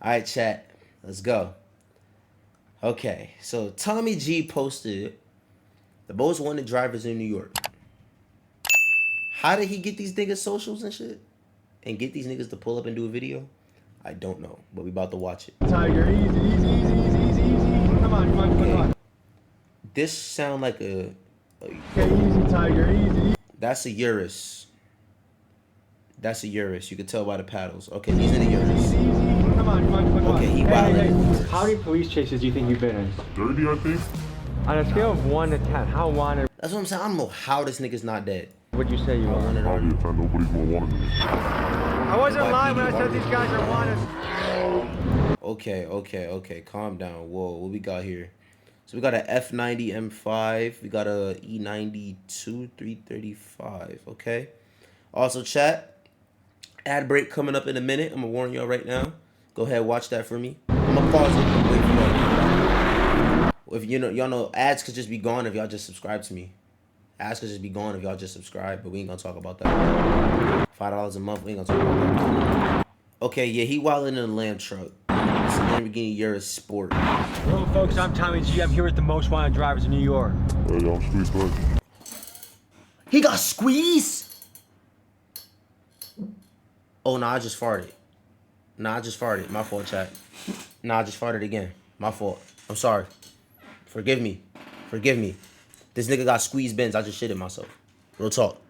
All right, chat. Let's go. Okay, so Tommy G posted the most wanted drivers in New York. How did he get these niggas socials and shit? And get these niggas to pull up and do a video? I don't know, but we about to watch it. Tiger, easy, easy, easy, easy, easy, easy. Come on, come on, come on. This sound like a Okay, easy, Tiger, easy. that's a Urus. That's a Urus. You can tell by the paddles. Okay, these are the Urus. Come on, come on, come on. Okay, he wildin'. How many police chases do you think you've been in? 30, I think. On a scale of 1 to 10, how wanted That's what I'm saying. I don't know how this nigga's not dead. would you say you are? Probably a 10. Nobody's more wanted than me. I wasn't lying when I said these guys are wanted. Okay. Calm down. Whoa, what we got here? So we got a F90 M5. We got a E92 335. Okay. Also, chat. Ad break coming up in a minute. I'm gonna warn y'all right now. Go ahead, watch that for me. I'm gonna pause it. Wait for y'all. If y'all know, ads could just be gone if y'all just subscribe to me. Ads could just be gone if y'all just subscribe, but we ain't gonna talk about that. $5 a month, we ain't gonna talk about that. Okay, yeah, he wildin' in a Lamb truck. It's a Lamborghini Urus Sport. Hello, folks. I'm Tommy G. I'm here with the most wanted drivers in New York. Hey, I'm Street Blood. He got squeezed. Oh, nah, I just farted. My fault, chat. Nah, I just farted again. My fault. I'm sorry. Forgive me. This nigga got squeezed bins. I just shitted myself. Real talk.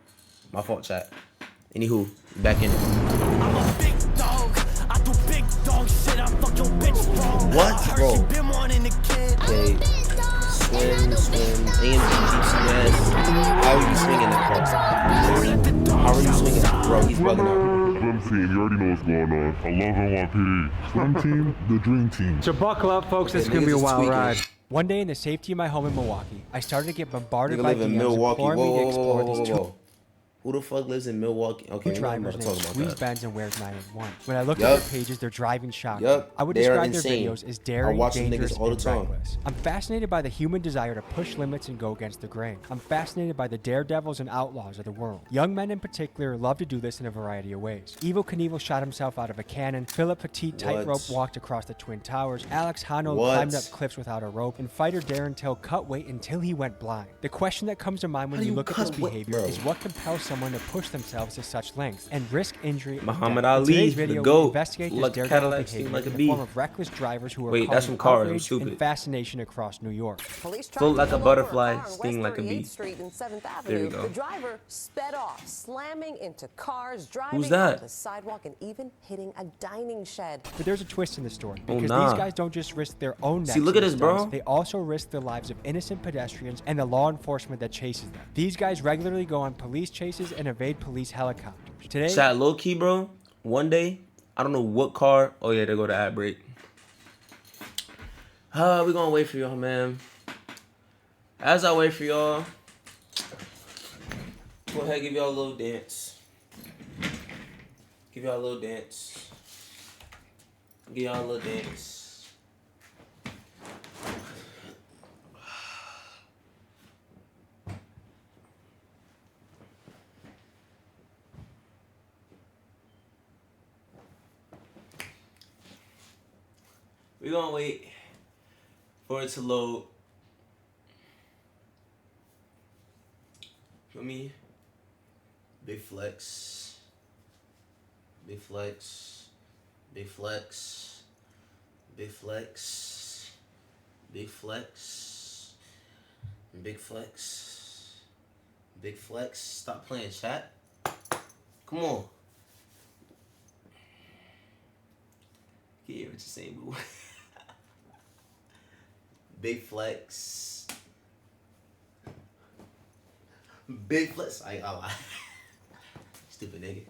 My fault, chat. Anywho, back in it. I'm a big dog. I do big dog shit. I fuck your bitch, bro. What, bro? You been wanting a kid. Okay. Swim. AMG GCS. How are you swinging that, bro? How are you swinging that? Bro, he's bugging out. Swim team, you already know what's going on. I love NYPD. Swim team, the dream team. So buckle up, folks. This is Okay, going to be a niggas is wild tweaking. ride. One day in the safety of my home in Milwaukee, I started to get bombarded Nigga by live in DMs Milwaukee. imploring me to explore these two Who the fuck lives in Milwaukee? Okay, we're not drivers about to named talk about Squeeze that. Benz and Wears 911. When I look at Yup. their pages, they're driving shotgun. Yup, I would they are describe their insane. videos as I daring, watch them dangerous, niggas all the and time. reckless. I'm fascinated by the human desire to push limits and go against the grain. I'm fascinated by the daredevils and outlaws of the world. Young men in particular love to do this in a variety of ways. Evel Knievel shot himself out of a cannon. Philip Petit tightrope walked across the Twin Towers. Alex Honnold climbed up cliffs without a rope. And fighter Darren Till cut weight until he went blind. The question that comes to mind when How do you you look at this cut weight, behavior bro? is what compels someone to push themselves to such lengths and risk injury. or Muhammad death. In Ali, today's the video, GOAT. we investigate this Like a daredevil Cadillac, behavior seemed like a in the bee. form of reckless drivers who are Wait, that's causing from Cars, I'm outrage stupid. and fascination across New York. Police tried Float to like a pull over butterfly, car on sting West like a bee. 38th Street and 7th There we Avenue. go. The driver sped off, slamming into cars, driving Who's that? onto the sidewalk, and even hitting a dining shed. But there's a twist in the story Oh, because nah. these guys don't just risk their own necks. See, look at in this, bro. stunts, They also risk the lives of innocent pedestrians and the law enforcement that chases them. These guys regularly go on police chases and evade police helicopters. Today, Chat, low key, bro. One day, I don't know what car. Oh yeah, they go to ad break. We gonna wait for y'all, man. As I wait for y'all, go ahead, give y'all a little dance. Give y'all a little dance. Give y'all a little dance. We're gonna wait for it to load. Feel me? Big flex. Big flex. Big flex. Big flex. Big flex. Big flex. Big flex. Stop playing, chat. Come on. Can you hear what you're saying, boo? Big flex. Big flex. I lie. Stupid nigga.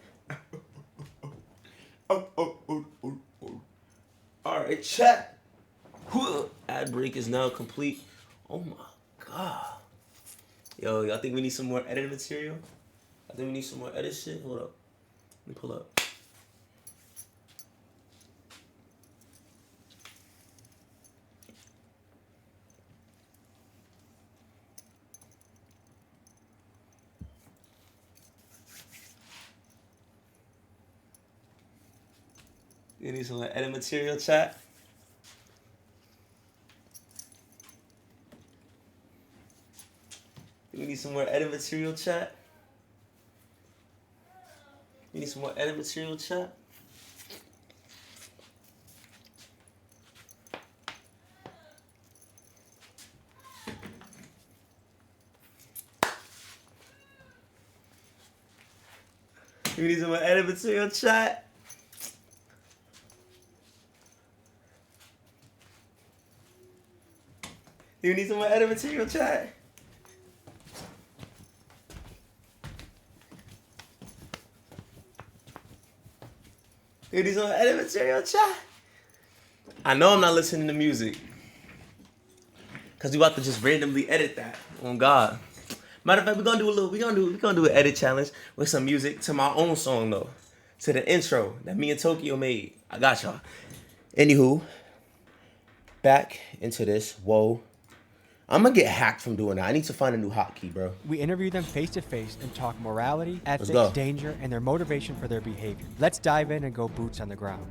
Alright, chat. Ad break is now complete. Oh my god. Yo, y'all think we need some more edit material? I think we need some more edit shit. Hold up. Let me pull up. You need some edit material, chat? You need some more edit material, chat? You need some more edit material, chat? You need some more edit material, chat? You need some more edit material, chat? You need some more edit material, chat? I know I'm not listening to music. Cause we about to just randomly edit that. Oh God. Matter of fact, we're gonna do an edit challenge with some music to my own song though. To the intro that me and Tokyo made. I got y'all. Anywho, back into this. Whoa. I'm gonna get hacked from doing that. I need to find a new hotkey, bro. We interview them face to face and talk morality, ethics, go. danger, and their motivation for their behavior. Let's dive in and go boots on the ground.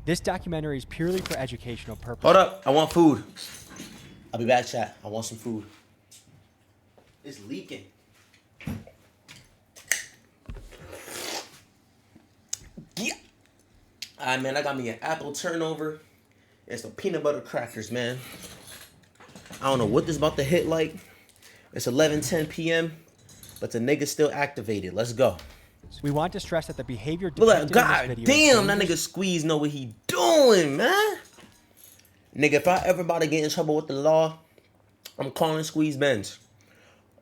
This documentary is purely for educational purposes. Hold up, I want food. I'll be back, chat. I want some food. It's leaking. Yeah. Alright, man, I got me an apple turnover and some peanut butter crackers, man. I don't know what this about to hit like. It's 11:10 p.m., but the nigga's still activated. Let's go. We want to stress that the behavior But like, depicted in God this video damn, is that nigga dangerous. Squeeze know what he doing, man. Nigga, if I ever about to get in trouble with the law, I'm calling Squeeze Benz.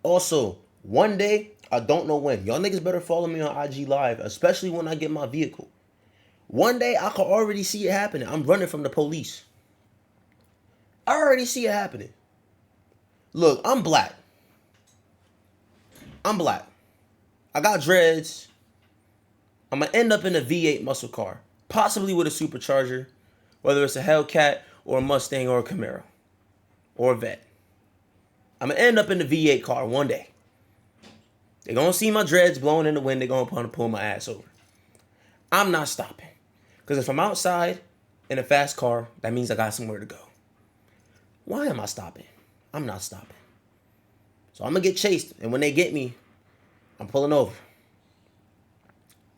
Also, one day, I don't know when, y'all niggas better follow me on IG Live, especially when I get my vehicle. One day, I can already see it happening. I'm running from the police. I already see it happening. Look, I'm black. I'm black. I got dreads. I'm going to end up in a V8 muscle car, possibly with a supercharger, whether it's a Hellcat or a Mustang or a Camaro or a Vet. I'm going to end up in the V8 car one day. They're going to see my dreads blowing in the wind. They're going to pull my ass over. I'm not stopping. Because if I'm outside in a fast car, that means I got somewhere to go. Why am I stopping? I'm not stopping. So I'm going to get chased. And when they get me, I'm pulling over.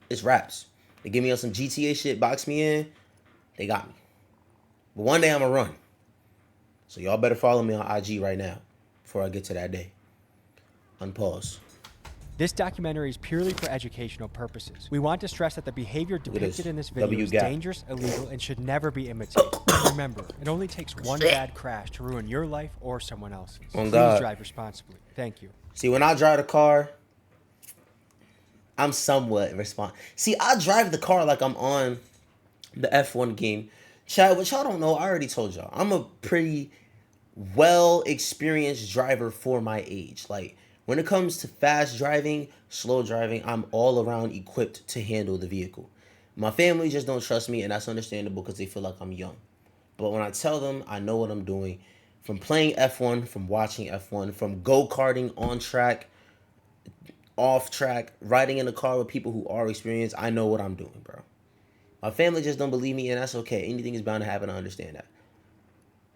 It's raps. They give me on some GTA shit, box me in. They got me. But one day I'm going to run. So y'all better follow me on IG right now before I get to that day. Unpause. This documentary is purely for educational purposes. We want to stress that the behavior this. depicted in this video W is gap. dangerous, illegal, and should never be imitated. Remember, it only takes one bad crash to ruin your life or someone else's. On Please God. drive responsibly. Thank you. See, when I drive the car, I'm somewhat responsible. See, I drive the car like I'm on the F1 game. Chad, what y'all don't know, I already told y'all. I'm a pretty well-experienced driver for my age. Like, when it comes to fast driving, slow driving, I'm all around equipped to handle the vehicle. My family just don't trust me, and that's understandable because they feel like I'm young. But when I tell them, I know what I'm doing. From playing F1, from watching F1, from go-karting on track, off track, riding in a car with people who are experienced, I know what I'm doing, bro. My family just don't believe me, and that's okay. Anything is bound to happen, I understand that.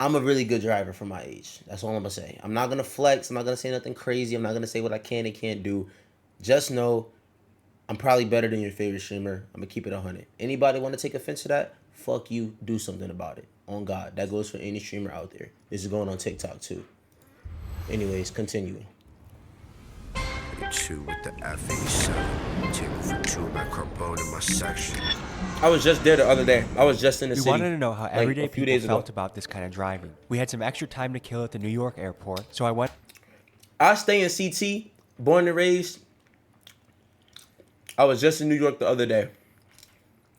I'm a really good driver for my age. That's all I'm going to say. I'm not going to flex. I'm not going to say nothing crazy. I'm not going to say what I can and can't do. Just know I'm probably better than your favorite streamer. I'm going to keep it 100. Anybody want to take offense to that? Fuck you. Do something about it. On God. That goes for any streamer out there. This is going on TikTok too. Anyways, continuing. 2 with the F87. Table for 2 by Carbone in my section. I was just there the other day. I was just in the We city. wanted to know how everyday a few people days ago. felt about this kind of driving. We had some extra time to kill at the New York airport, so I went I stay in CT, born and raised. I was just in New York the other day.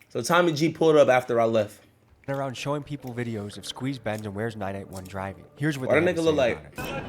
So Tommy G pulled up after I left. around showing people videos of Squeeze Benz and Where's 981 driving. Here's what What they a had to nigga look say like? about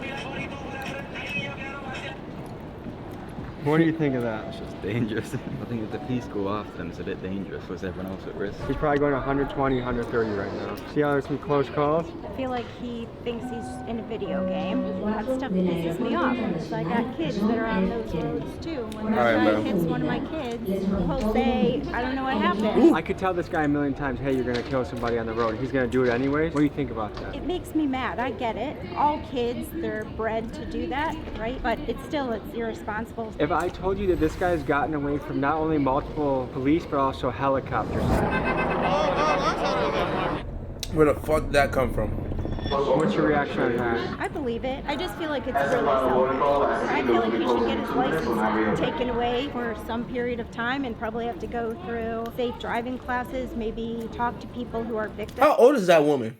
it. What do you think of that? It's just dangerous. I think if the piece go off, then it's a bit dangerous. Was everyone else at risk? He's probably going 120, 130 right now. See how there's some close calls? I feel like he thinks he's in a video game. That stuff pisses me off. So I got kids that are on those roads too. When that guy hits one of my kids, he'll say, I don't know what happened. I could tell this guy a million times, hey, you're gonna kill somebody on the road. He's gonna do it anyways. What do you think about that? It makes me mad. I get it. All kids, they're bred to do that, right? But it's irresponsible. If I told you that this guy's gotten away from not only multiple police, but also helicopters. Where the fuck did that come from? What's your reaction on that? I believe it. I just feel like it's really selfish. I feel like he should get his license taken away for some period of time and probably have to go through safe driving classes, maybe talk to people who are victims. How old is that woman?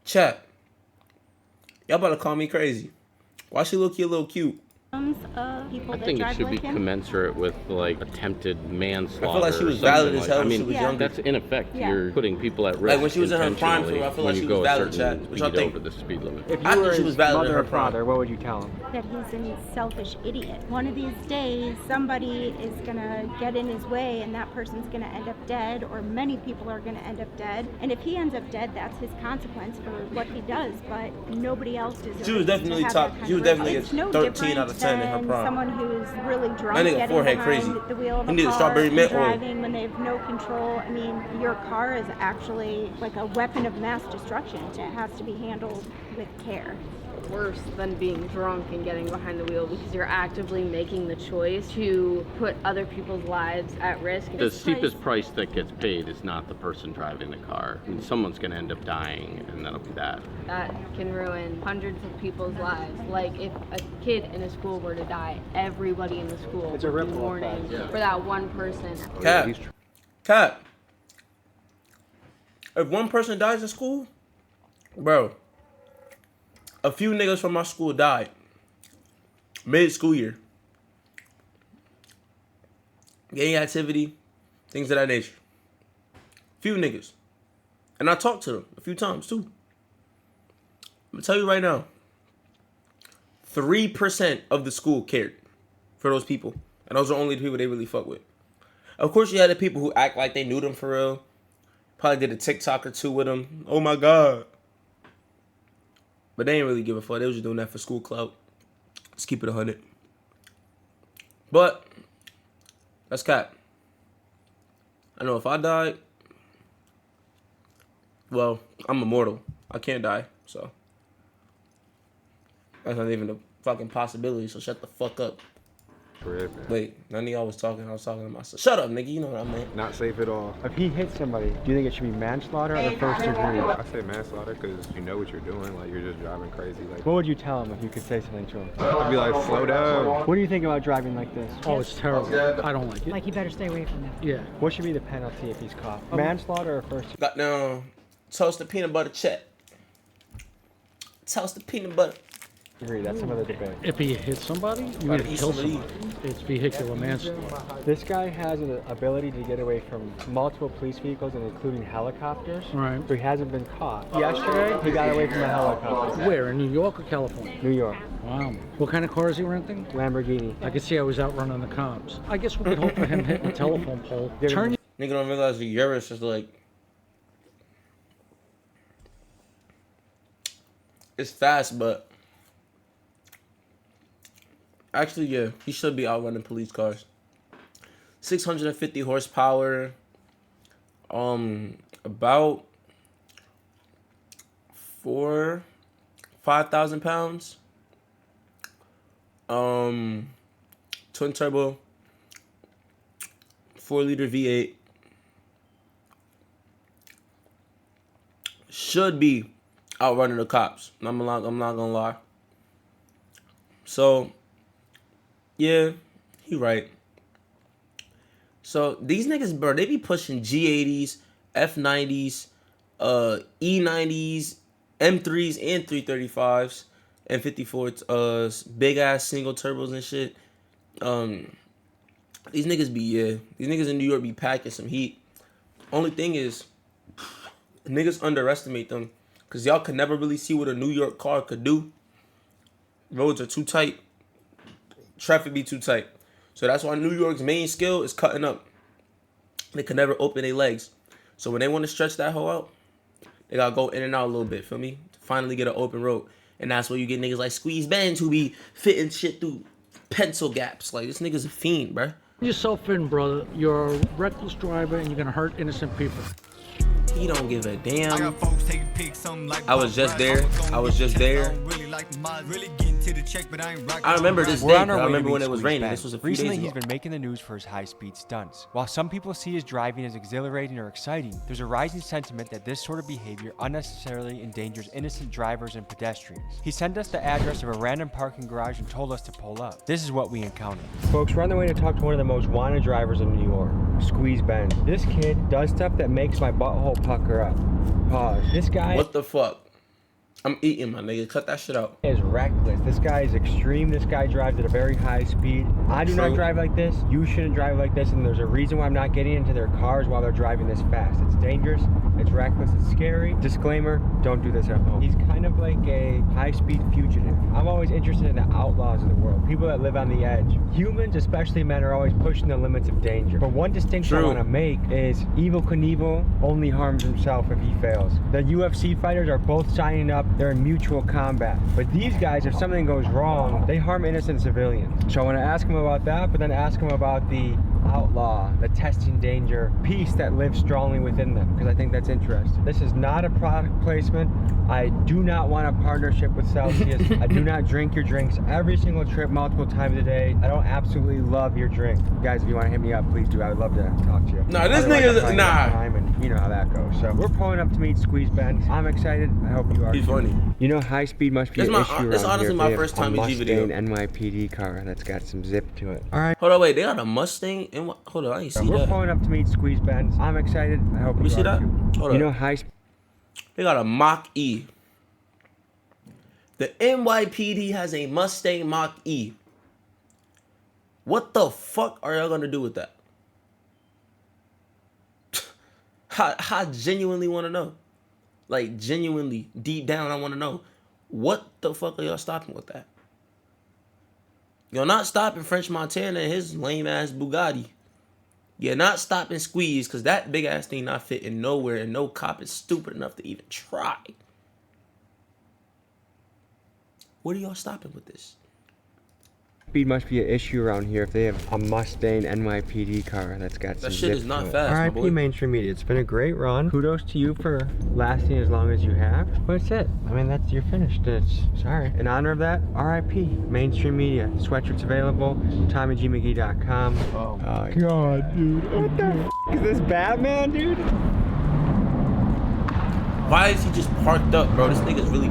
Chat. Y'all about to call me crazy. Why she look a little cute? People I that think it drive should be like him. commensurate with like attempted manslaughter. I feel like she or was valid something as hell I when she mean, was younger. that's in effect. Yeah. You're putting people at risk. Like when she was in her prime, intentionally I feel like when she you was go a valid, certain Chad. What y'all speed think? over the speed limit. If I you think were she was his valid in mother her or father, what would you tell him? That he's a selfish idiot. One of these days, somebody is gonna get in his way and that person's gonna end up dead, or many people are gonna end up dead. And if he ends up dead, that's his consequence for what he does, but nobody else deserves She was definitely to have top. that kind She was of definitely risk. a It's no 13 out of 10 in her different prime. than someone who's really drunk That nigga getting forehead behind crazy. the wheel of He a needed car strawberry and mint oil. driving when they have no control. I mean, your car is actually like a weapon of mass destruction. It has to be handled with care. Worse than being drunk and getting behind the wheel because you're actively making the choice to put other people's lives at risk. The steepest price that gets paid is not the person driving the car. I mean, someone's going to end up dying, and that'll be that. That can ruin hundreds of people's lives. Like if a kid in a school were to die, everybody in the school It's a would be ripple mourning effect. for that one person. Cap. If one person dies in school, bro, a few niggas from my school died mid-school year. Gang activity, things of that nature. Few niggas. And I talked to them a few times too. I'm gonna tell you right now, 3% of the school cared for those people. And those are only the people they really fuck with. Of course, you had the people who act like they knew them for real. Probably did a TikTok or two with them. Oh my God. But they didn't really give a fuck. They was just doing that for school clout. Let's keep it 100. But that's cap. I know if I died, well, I'm immortal. I can't die, so that's not even a fucking possibility. So shut the fuck up. Wait, none of y'all was talking. I was talking to myself. Shut up, nigga. You know what I meant. Not safe at all. If he hits somebody, do you think it should be manslaughter or first degree? I say manslaughter because you know what you're doing. Like you're just driving crazy. Like What would you tell him if you could say something to him? I'd be like, slow down. What do you think about driving like this? Oh, it's terrible. I don't like it. Like, you better stay away from him. Yeah. What should be the penalty if he's caught? Manslaughter or first degree? Got down. Toast the peanut butter check. Toast the peanut butter. That's some of the debate. If he hits somebody, you Gotta mean eat kill some of somebody. It's vehicular manslaughter. This guy has an ability to get away from multiple police vehicles and including helicopters. Right. So he hasn't been caught. Yesterday, he got away from a helicopter. Where, in New York or California? New York. Wow. What kind of car is he renting? Lamborghini. I could see I was outrunning the cops. I guess we could hope for him hitting a telephone pole. Turn Nigga don't realize the Urus is like, it's fast, but actually, yeah, he should be outrunning police cars. 650 horsepower, about 5,000 pounds. Twin turbo, 4-liter V8. Should be outrunning the cops. I'm not gonna lie. So, yeah, he right. So these niggas, bro, they be pushing G80s, F90s, E90s, M3s, and 335s, and 54s, big ass single turbos and shit. These niggas in New York be packing some heat. Only thing is, niggas underestimate them because y'all could never really see what a New York car could do. Roads are too tight. traffic be too tight. So that's why New York's main skill is cutting up. They can never open their legs. So when they want to stretch that hoe out, they gotta go in and out a little bit, feel me? To finally get an open road. And that's where you get niggas like Squeeze Benz who be fitting shit through pencil gaps. Like, this nigga's a fiend, bruh. Yourself in, brother. You're a reckless driver and you're gonna hurt innocent people. He don't give a damn. I was just there. I remember this day. I remember when it was raining. This was a few days ago. Recently, he's been making the news for his high-speed stunts. While some people see his driving as exhilarating or exciting, there's a rising sentiment that this sort of behavior unnecessarily endangers innocent drivers and pedestrians. He sent us the address of a random parking garage and told us to pull up. This is what we encountered. Folks, we're on the way to talk to one of the most wanted drivers in New York, Squeeze Benz. This kid does stuff that makes my butthole pucker up. Pause. This guy... What the fuck? I'm eating, my nigga. Cut that shit out. Is reckless. This guy is extreme. This guy drives at a very high speed. I do not drive like this. You shouldn't drive like this. And there's a reason why I'm not getting into their cars while they're driving this fast. It's dangerous. It's reckless. It's scary. Disclaimer, don't do this at home. He's kind of like a high-speed fugitive. I'm always interested in the outlaws of the world. People that live on the edge. Humans, especially men, are always pushing the limits of danger. But one distinction I want to make is Evel Knievel only harms himself if he fails. The UFC fighters are both signing up. They're in mutual combat. But these guys, if something goes wrong, they harm innocent civilians. So I want to ask him about that, but then ask him about the outlaw, the testing danger piece that lives strongly within them, because I think that's interesting. This is not a product placement. I do not want a partnership with Celsius. I do not drink your drinks every single trip, multiple times a day. I don't absolutely love your drink. Guys, if you want to hit me up, please do. I would love to talk to you. Nah, this nigga's and you know how that goes. So we're pulling up to meet Squeeze Benz. I'm excited. I hope you are. He's funny. You know, high speed must be an issue around It's honestly here. my first time in G video. NYPD car that's got some zip to it. All right. Hold on, wait. They got a Mustang and what? Hold on, I ain't see We're that. pulling up to meet Squeeze Benz. I'm excited. I hope you see that. Hold you up. know, They got a Mach E. The NYPD has a Mustang Mach E. What the fuck are y'all gonna do with that? I genuinely want to know. Like, genuinely, deep down, I want to know. What the fuck are y'all stopping with that? You're not stopping French Montana and his lame-ass Bugatti. You're not stopping Squeeze, because that big-ass thing not fitting nowhere, and no cop is stupid enough to even try. What are y'all stopping with this? Speed must be an issue around here if they have a Mustang NYPD car that's got some That shit zip is not to it. fast, my boy. RIP Mainstream Media. It's been a great run. Kudos to you for lasting as long as you have. But that's it. I mean, that's you're finished. It's sorry. In honor of that, RIP Mainstream Media. Sweatshirts available. TommyGMcGee.com. Oh my god, dude. What the f is this, Batman, dude? Why is he just parked up, bro? This nigga's really...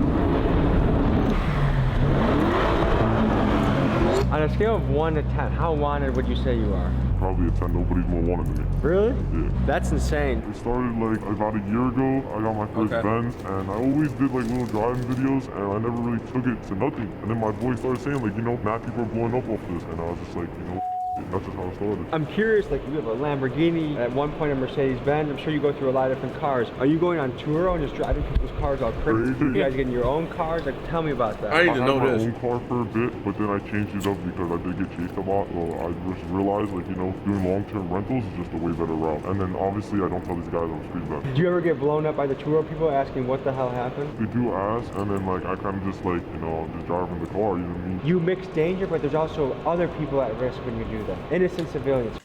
On a scale of 1 to 10, how wanted would you say you are? Probably a 10. Nobody's more wanted than me. Really? Yeah. That's insane. It started like about a year ago. I got my first Benz, and I always did like little driving videos, and I never really took it to nothing. And then my boy started saying like, you know, mad people are blowing up off this, and I was just like, you know, that's just how it started. I'm curious, like you have a Lamborghini, at one point a Mercedes-Benz. I'm sure you go through a lot of different cars. Are you going on tour and just driving people's cars all crazy? You guys getting your own cars? Like, tell me about that. I need to know this. I had my own car for a bit, but then I changed it up because I did get chased a lot. So I just realized, like, you know, doing long-term rentals is just a way better route. And then obviously I don't tell these guys I'm street bad. Did you ever get blown up by the tour people asking what the hell happened? They do ask, and then like I kind of just like, you know, I'm just driving the car, you know what I mean? You mix danger, but there's also other people at risk when you do that. Innocent civilians.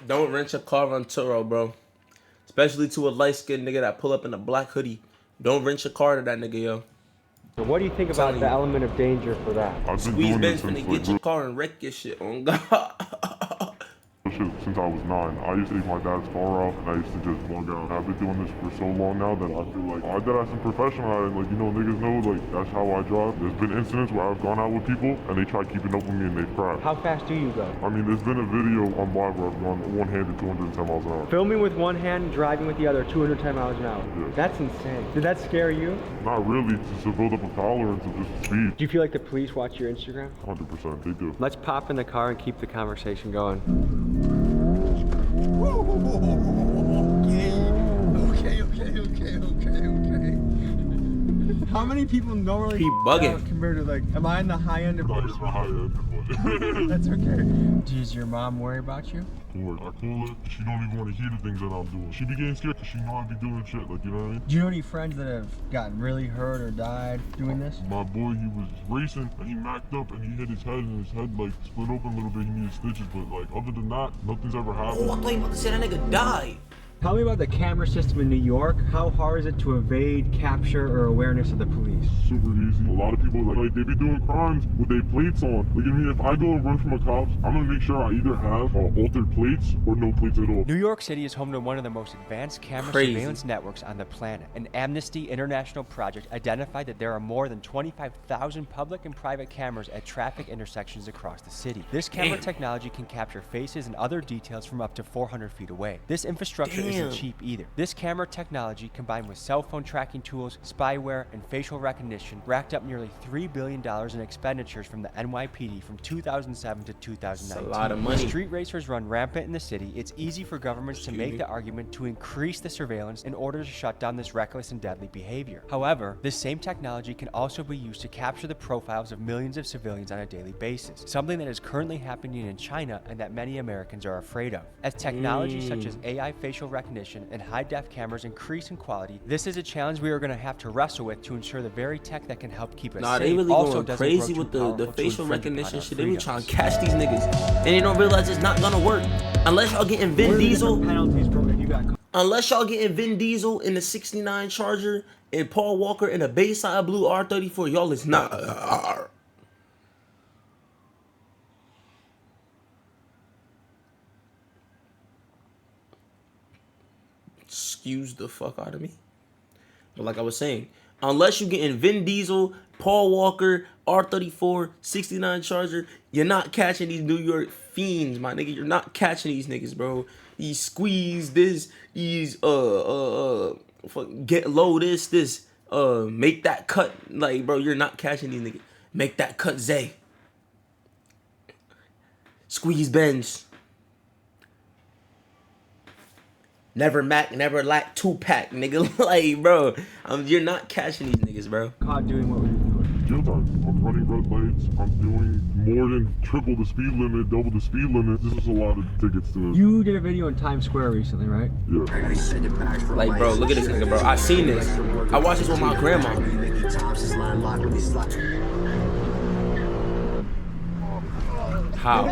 Don't rent your car on Turo, bro. Especially to a light-skinned nigga that pull up in a black hoodie. Don't rent your car to that nigga, yo. So what do you think about the element of danger for that? Squeeze Benz finna get your car and wreck your shit on God. Shit, since I was 9. I used to take my dad's car out, and I used to just bug out. I've been doing this for so long now that I feel like I did have some professional at it. Like, you know, niggas know, like, that's how I drive. There's been incidents where I've gone out with people, and they try keeping up with me, and they've crashed. How fast do you go? I mean, there's been a video on live where I've gone one-handed 210 miles an hour. Filming with one hand, driving with the other, 210 miles an hour. Yeah. That's insane. Did that scare you? Not really, just to build up a tolerance of just speed. Do you feel like the police watch your Instagram? 100%, they do. Let's pop in the car and keep the conversation going. Okay. How many people normally He bugging. compared to like, am I in the high end of Not in the high end, but That's okay. Does your mom worry about you? Lord, I call her. She don't even want to hear the things that I'm doing. She be getting scared because she know I be doing shit. Like, you know what I mean? Do you know any friends that have gotten really hurt or died doing this? My boy, he was racing and he macked up and he hit his head and his head like split open a little bit. He needed stitches, but like other than that, nothing's ever happened. Oh, I thought you were about to say that nigga died. Tell me about the camera system in New York. How hard is it to evade capture or awareness of the police? Super easy. A lot of people like they be doing crimes with their plates on. Like, I mean, if I go and run from a cop, I'm gonna make sure I either have altered plates or no plates at all. New York City is home to one of the most advanced camera surveillance networks on the planet. An Amnesty International project identified that there are more than 25,000 public and private cameras at traffic intersections across the city. This camera technology can capture faces and other details from up to 400 feet away. This infrastructure isn't cheap either. This camera technology, combined with cell phone tracking tools, spyware, and facial recognition, racked up nearly $3 billion in expenditures from the NYPD from 2007 to 2019. That's a lot of money. When street racers run rampant in the city, it's easy for governments to make the argument to increase the surveillance in order to shut down this reckless and deadly behavior. However, this same technology can also be used to capture the profiles of millions of civilians on a daily basis, something that is currently happening in China and that many Americans are afraid of. As technology such as AI facial recognition and high-def cameras increase in quality, this is a challenge we are going to have to wrestle with to ensure the very tech that can help keep us Nah, safe they really also going doesn't crazy grow with too the powerful to facial infringe recognition upon our shit. They be freedoms. trying to catch these niggas, and they don't realize it's not gonna work unless y'all getting Vin Diesel. Penalties, bro, if you got Unless y'all getting Vin Diesel in the '69 Charger and Paul Walker in a Bayside Blue R34, y'all is not. Excuse the fuck out of me. But like I was saying, unless you getting Vin Diesel, Paul Walker, R34, 69 Charger, you're not catching these New York fiends, my nigga. You're not catching these niggas, bro. These squeeze this, these fuck, get low this, make that cut. Like, bro, you're not catching these niggas. Make that cut, Zay. Squeeze Benz. Never Mac, never lack 2-pack, nigga. Like, bro, you're not catching these niggas, bro. caught doing what we're doing. Jail time. I'm running red lights. I'm doing more than triple the speed limit, double the speed limit. This is a lot of tickets to it. You did a video in Times Square recently, right? Yeah. Like, bro, look at this nigga, bro. I seen this. I watched this with my grandma. How?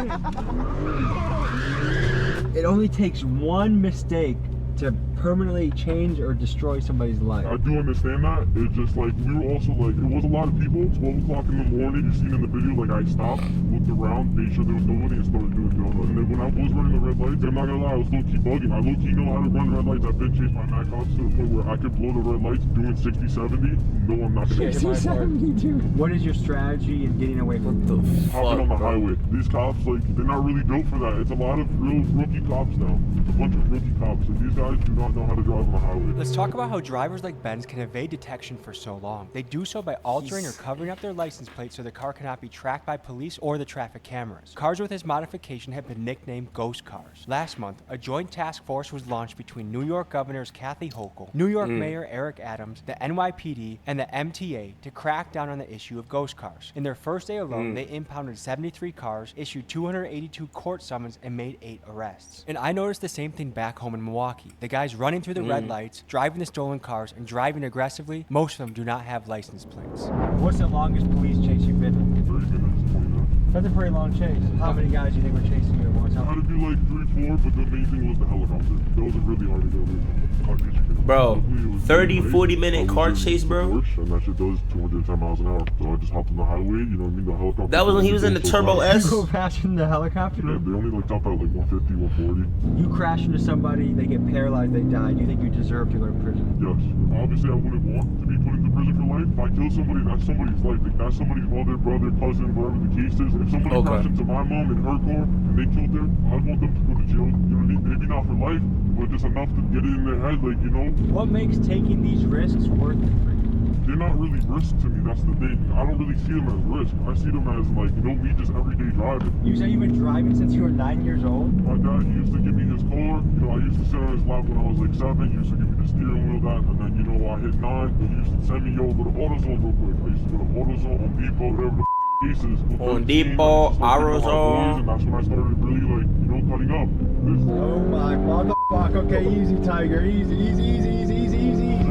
It only takes one mistake to permanently change or destroy somebody's life. I do understand that. It's just like, we were also like, it was a lot of people. 12 o'clock in the morning, you seen in the video, like I stopped, looked around, made sure there was nobody, and started doing donuts. And then when I was running the red lights, I'm not gonna lie, I was low-key bugging. I low-key know how to run red lights. I've been chased by Mac cops to the point where I could blow the red lights doing 60, 70. No, I'm not gonna 60, 70, What is your strategy in getting away from the hopping on the highway? These cops, like, they're not really built for that. It's a lot of real rookie cops now. It's a bunch of rookie cops, and these guys do not know how to drive on the highway. Let's talk about how drivers like Ben's can evade detection for so long. They do so by altering or covering up their license plate so the car cannot be tracked by police or the traffic cameras. Cars with his modification have been nicknamed ghost cars. Last month, a joint task force was launched between New York Governors Kathy Hochul, New York Mayor Eric Adams, the NYPD, and the MTA to crack down on the issue of ghost cars. In their first day alone, they impounded 73 cars, issued 282 court summons, and made 8 arrests. And I noticed the same thing back home in Milwaukee. The guys running through the red lights, driving the stolen cars, and driving aggressively, most of them do not have license plates. What's the longest police chase you've been in? 30 minutes, 20 minutes. That's a pretty long chase. How many guys do you think were chasing you at one I had time? to do like 3, 4, but the main thing was the helicopter. That was really hard to go with. Bro, 30, 40-minute car chase, bro. And that shit does 210 miles an hour. So I just hopped on the highway, you know what I mean? The helicopter. That was when he was in the Turbo S. You go faster than the helicopter? Yeah, they only like top out like 150, 140. You crash into somebody, they get paralyzed, they die. Do you think you deserve to go to prison? Yes. Obviously, I wouldn't want to be put into prison for life. If I kill somebody, that's somebody's life. Like, that's somebody's mother, brother, cousin, whatever the case is. If somebody crashed into my mom in her car and they killed her, I'd want them to go to jail. You know what I mean? Maybe not for life, but just enough to get it in their head, like, you know? What makes taking these risks worth it for you? they're not really risk to me. That's the thing. I don't really see them as risk. I see them as like, you know, me just everyday driving. You say you've been driving since you were 9 years old? My dad used to give me his car. You know, I used to sit on his lap when I was like 7. He used to give me the steering wheel, that, and then, you know, I hit 9. He used to send me, yo, go to AutoZone real quick. I used to go to AutoZone, Home Depot, whatever the cases. Home Depot, AutoZone. And that's when I started really, like, you know, cutting up. Oh my motherfucker. Okay, easy, Tiger. Easy.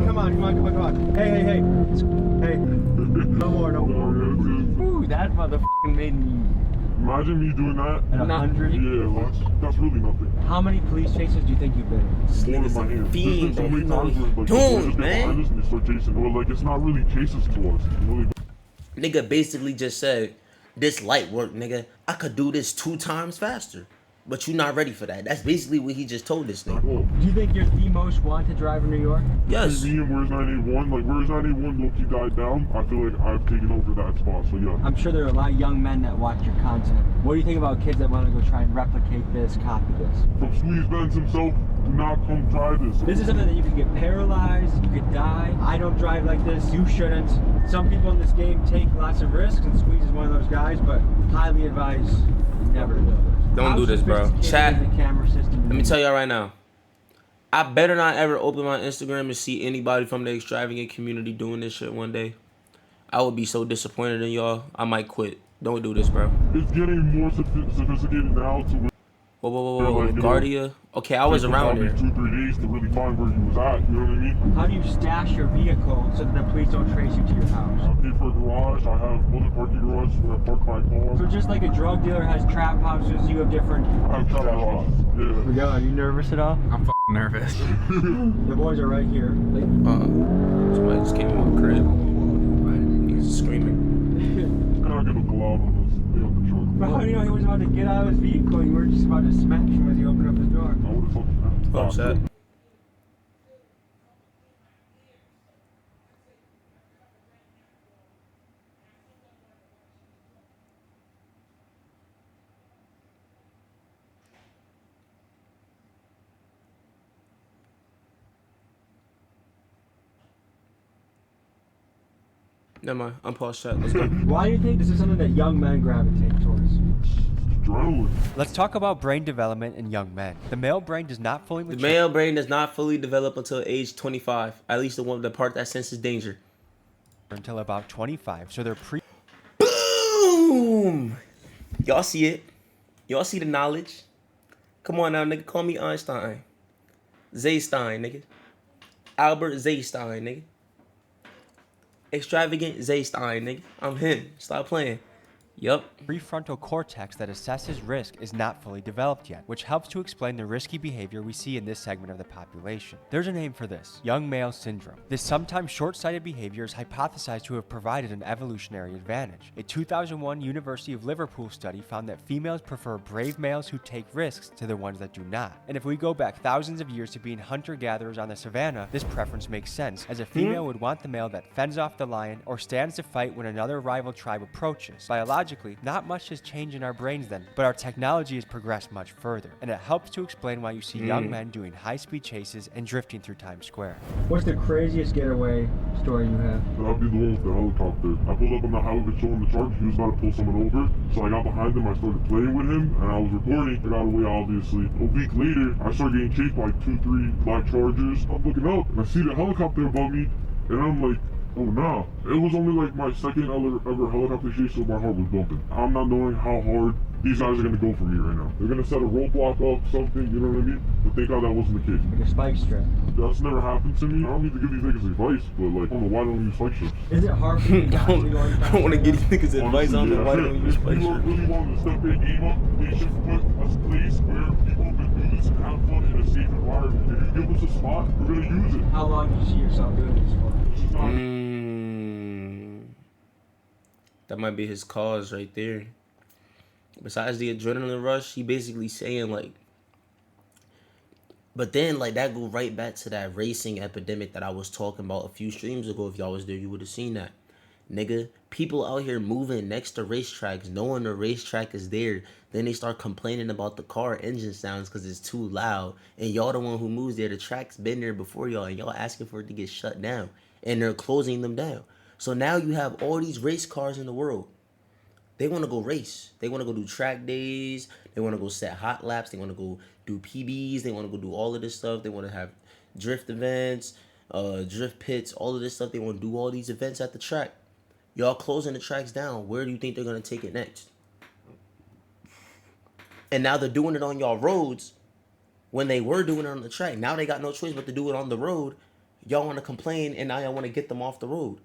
Come on. Hey. Hey. No more. Ooh, that motherfucking made me. Imagine me doing that. At 100? Yeah, that's really nothing. How many police chases do you think you've been in? More than my hand. Fiend, There's been so many times where, like, Dude, they just get man. behind us and they start chasing. Or, like, it's not really chases to us. You know, Nigga basically just said, this light work, nigga. I could do this 2 times faster. But you not ready for that. That's basically what he just told this nigga. Do you think you're the most wanted driver in New York? Yes. Me and Where's 981, like Where's 981 low-key died down, I feel like I've taken over that spot, so yeah. I'm sure there are a lot of young men that watch your content. What do you think about kids that want to go try and replicate this, copy this? From Squeeze Benz himself, do not come try this. This is something that you can get paralyzed, you could die. I don't drive like this, you shouldn't. Some people in this game take lots of risks, and Squeeze is one of those guys, but highly advise never do this. Don't do this, bro. Chat. The camera system. Let me tell y'all right now. I better not ever open my Instagram and see anybody from the extravagant community doing this shit one day. I would be so disappointed in y'all. I might quit. Don't do this, bro. It's getting more sophisticated now to Whoa. LaGuardia. Okay, I was around there. 2-3 days to really find where you was at, you know what I mean? How do you stash your vehicle so that the police don't trace you to your house? I pay for a garage, I have other parking garages where I park my car. So just like a drug dealer has trap houses, you have different... I have trap houses, yeah. Miguel, are you nervous at all? I'm f***ing nervous. The boys are right here. Somebody just came in my crib. He's screaming. And I get a glove on this. But how do you know he was about to get out of his vehicle and you weren't just about to smash him as he opened up his door? I would have fucking Oh, shit. Never mind. Unpause chat. Let's go. Why do you think this is something that young men gravitate towards? adrenaline. Let's talk about brain development in young men. The male brain does not fully mature. The male brain does not fully develop until age 25. At least the part that senses danger. Until about 25. So they're Boom! Y'all see it. Y'all see the knowledge. Come on now, nigga. Call me Einstein. Xaista, nigga. Albert Xaista, nigga. Extravagant Xaista, nigga. I'm him. Stop playing. Yup. Prefrontal cortex that assesses risk is not fully developed yet, which helps to explain the risky behavior we see in this segment of the population. There's a name for this, young male syndrome. This sometimes short-sighted behavior is hypothesized to have provided an evolutionary advantage. A 2001 University of Liverpool study found that females prefer brave males who take risks to the ones that do not. And if we go back thousands of years to being hunter-gatherers on the savannah, this preference makes sense, as a female would want the male that fends off the lion or stands to fight when another rival tribe approaches. Biologically, not much has changed in our brains then, but our technology has progressed much further, and it helps to explain why you see young men doing high-speed chases and drifting through Times Square. What's the craziest getaway story you have? That'd be the one with the helicopter. I pulled up on the helicopter showing the charge. He was about to pull someone over, so I got behind him. I started playing with him, and I was recording. I got away, obviously. A week later, I started getting chased by 2-3 black chargers. I'm looking up, and I see the helicopter above me, and I'm like, oh nah. It was only like my second ever helicopter chase, so my heart was bumping. I'm not knowing how hard these guys are gonna go for me right now. They're gonna set a roadblock up, something, you know what I mean? But thank God that wasn't the case. Like a spike strip. That's never happened to me. I don't need to give these niggas advice, but like, I don't know why don't use spike strips. Is it hard for you not to go I don't want to give these niggas advice on why don't you use spike If you strips. really want to step their game up, they should put a place where people can do this and have fun in a safe environment. If you give us a spot, we're gonna use it. How long do you see yourself doing this for? That might be his cause right there. Besides the adrenaline rush, he basically saying like, but then like that go right back to that racing epidemic that I was talking about a few streams ago. If y'all was there, you would have seen that. nigga. People out here moving next to racetracks, knowing the racetrack is there. Then they start complaining about the car engine sounds because it's too loud. And y'all the one who moves there. The track's been there before y'all, and y'all asking for it to get shut down. And they're closing them down. So now you have all these race cars in the world. They want to go race. They want to go do track days. They want to go set hot laps. They want to go do PBs. They want to go do all of this stuff. They want to have drift events, drift pits, all of this stuff. They want to do all these events at the track. Y'all closing the tracks down. Where do you think they're going to take it next? And now they're doing it on y'all roads when they were doing it on the track. Now they got no choice but to do it on the road. Y'all want to complain, and now y'all want to get them off the road.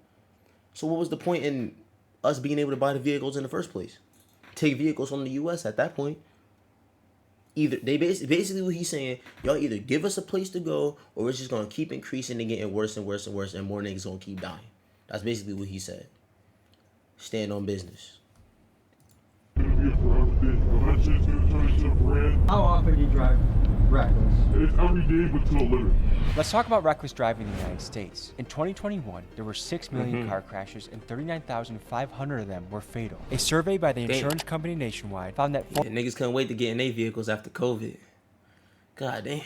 So what was the point in us being able to buy the vehicles in the first place? Take vehicles from the U.S. at that point. Either they basically what he's saying, y'all either give us a place to go, or it's just gonna keep increasing and getting worse and worse and worse, and more niggas gonna keep dying. That's basically what he said. Stand on business. How often do you drive reckless? It's every day but to a limit. Let's talk about reckless driving in the United States. In 2021, there were 6 million car crashes and 39,500 of them were fatal. A survey by the insurance company Nationwide found that niggas couldn't wait to get in their vehicles after COVID. God damn.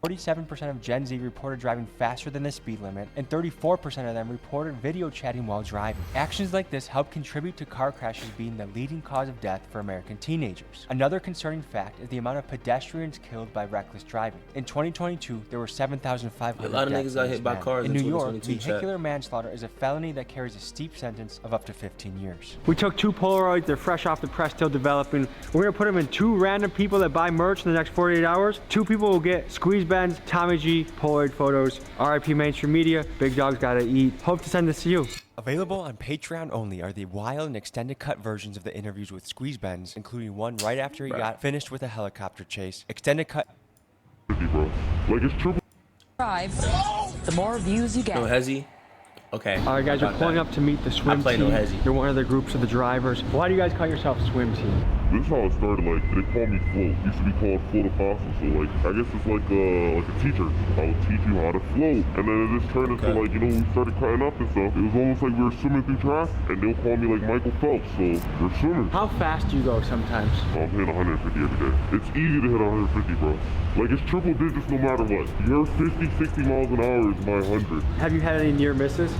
47% of Gen Z reported driving faster than the speed limit, and 34% of them reported video chatting while driving. Actions like this help contribute to car crashes being the leading cause of death for American teenagers. Another concerning fact is the amount of pedestrians killed by reckless driving. In 2022, there were 7,500 A lot of deaths niggas got hit by cars in New York, 2022, vehicular manslaughter is a felony that carries a steep sentence of up to 15 years. We took 2 Polaroids, they're fresh off the press, still developing. We're gonna put them in 2 random people that buy merch in the next 48 hours. 2 people will get Squeeze Benz, Tommy G, Polaroid photos, RIP Mainstream Media, Big Dog's Gotta Eat. Hope to send this to you. Available on Patreon only are the wild and extended cut versions of the interviews with Squeeze Benz, including one right after he got finished with a helicopter chase. Extended cut. Bro. Like it's triple. The more views you get. No hezzy. Okay. All right, guys, you're pulling up to meet the swim play team. no hezzy. You're one of the groups of the drivers. Why do you guys call yourself swim team? This is how it started. Like they call me float. Used to be called float apostle. So like I guess it's like a teacher. I would teach you how to float, and then it just turned into like, you know, we started cutting up and stuff. It was almost like we were swimming through traffic, and they'll call me like Michael Phelps. So we're swimming. How fast do you go sometimes? I'm hitting 150 every day. It's easy to hit 150, bro. Like it's triple digits no matter what. Your 50, 60 miles an hour is my 100. Have you had any near misses?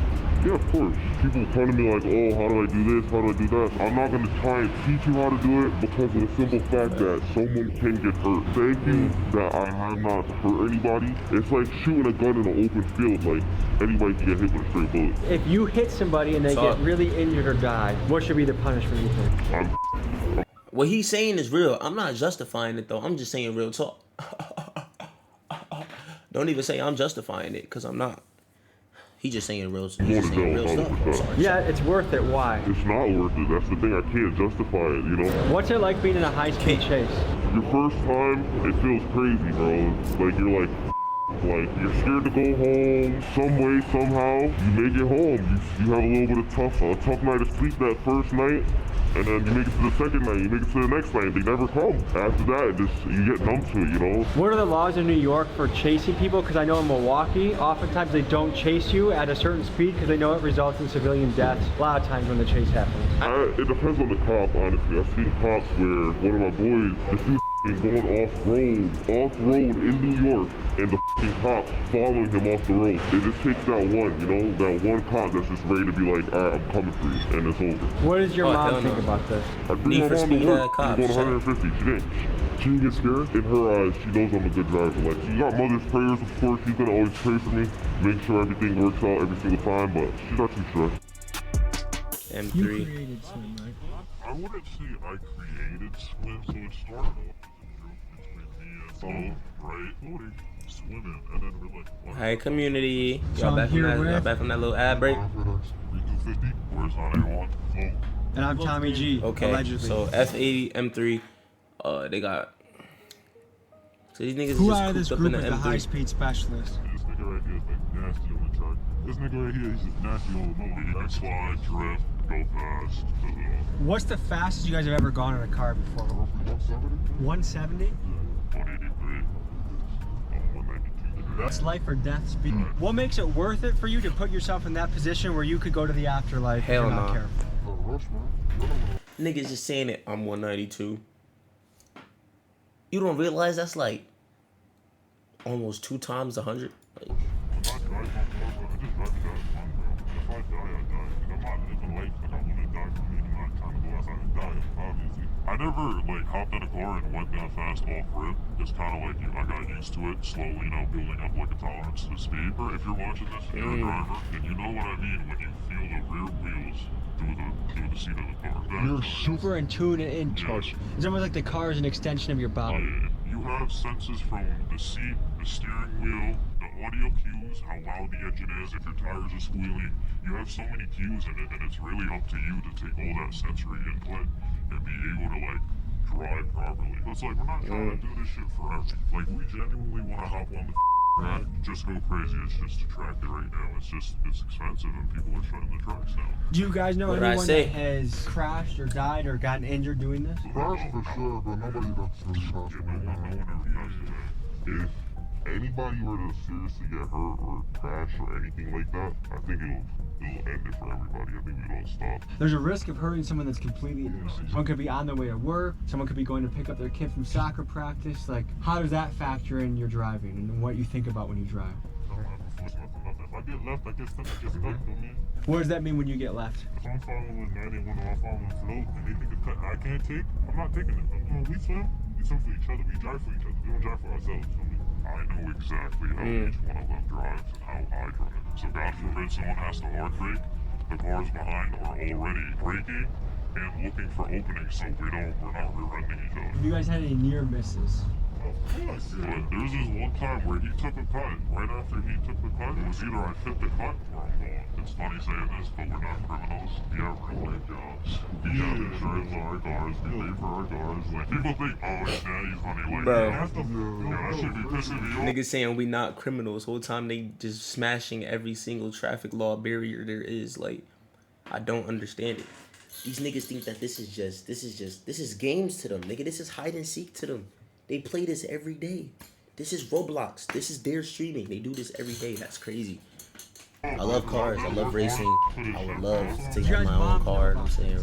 Yeah, of course. People come to me like, oh, how do I do this? How do I do that? I'm not going to try and teach you how to do it because of the simple fact that someone can get hurt. Thank you that I have not hurt anybody. It's like shooting a gun in an open field. Like, anybody can get hit with a straight bullet. If you hit somebody and they get really injured or die, what should be the punishment, you think? What he's saying is real. I'm not justifying it, though. I'm just saying real talk. Don't even say I'm justifying it, because I'm not. He's just saying real stuff. Yeah, it's worth it. Why? It's not worth it. That's the thing. I can't justify it, you know? What's it like being in a high-speed chase? Your first time, it feels crazy, bro. Like, you're like you're scared to go home some way, somehow. You make it home. You have a little bit of a tough night of sleep that first night. And then you make it to the second night, you make it to the next night, they never come. After that, you get numb to it, you know? What are the laws in New York for chasing people? Because I know in Milwaukee, oftentimes they don't chase you at a certain speed because they know it results in civilian deaths a lot of times when the chase happens. It depends on the cop, honestly. I've seen cops where one of my boys, this dude going off-road in New York, and the cops following him off the road. It just takes that one, you know, that one cop that's just ready to be like, all right, I'm coming for you, and it's over. What does your mom think about this? I bring my mom to work. She's going 150. She didn't get scared. In her eyes, she knows I'm a good driver. Like, she got mother's prayers, of course. She's gonna always pray for me, make sure everything works out every single time, but she's not too stressed. M3. You created swim, right? I wouldn't say I created swim, so it started off between me and Bo, right? Floating, swimming, and then we're like, what? Hey, community. So Y'all back, I'm back from that little ad break? 350, where's on A1? Float. And I'm Tommy G. Okay, allegedly. so F80, M3, they got... So these niggas Who just out of this cooped up group in is the the M3. high-speed specialist? This nigga right here is like nasty on the track. This nigga right here, he's just nasty on the road. He can slide, drift, go fast. What's the fastest you guys have ever gone in a car before? 170? 183. 192 today. It's life or death speed. What makes it worth it for you to put yourself in that position where you could go to the afterlife if you're not careful? Niggas just saying it. I'm 192. You don't realize that's like almost 2 times 100. Like, I never like hopped in a car and went that fast off rip. It's kind of like I got used to it, slowly, building up like a tolerance to speed. But if you're watching this, you're a driver, and you know what I mean when you feel the rear wheels through the seat of the car. You're super in tune and in touch. It's almost like the car is an extension of your body. You have senses from the seat, the steering wheel, the audio cues, how loud the engine is, if your tires are squealing. You have so many cues in it, and it's really up to you to take all that sensory input and be able to like drive properly. It's like we're not trying to do this shit forever. Like we genuinely want to hop on the track, just go crazy. It's just a track right now. It's expensive, and people are shutting the tracks down. Do you guys know anyone that has crashed or died or gotten injured doing this? Crashed for sure, but nobody that's really crashed. If anybody were to seriously get hurt or crash or anything like that, I think it'll end it for everybody. I think we don't stop. There's a risk of hurting someone that's completely innocent. Someone could be on their way to work. Someone could be going to pick up their kid from soccer practice. Like, how does that factor in your driving and what you think about when you drive? I don't have to force nothing. If I get left, I get stuck. What does that mean when you get left? If I'm following 91 or I'm following float and they think it's cut I can't take, I'm not taking it. We swim for each other. We drive for each other. We don't drive for ourselves. I know exactly how each one of them drives and how I drive. So God forbid someone has to hard brake, the cars behind are already braking and looking for openings so we're not rear-ending each other. Have you guys had any near misses? Of course. But there's this one time where he took a cut. Right after he took the cut, it was either I fit the cut or I'm gone. It's funny saying this, but we're not criminals. We have real jobs. We have insurance on our cars. We pay for our cars. Like, people think, oh, it's daddy's money. Like, bro, that should be pissing me off. Niggas saying we not criminals. Whole time they just smashing every single traffic law barrier there is. Like, I don't understand it. These niggas think that this is games to them, nigga. This is hide and seek to them. They play this every day. This is Roblox. This is their streaming. They do this every day. That's crazy. I love cars. I love racing. I would love to have my own car. I'm saying,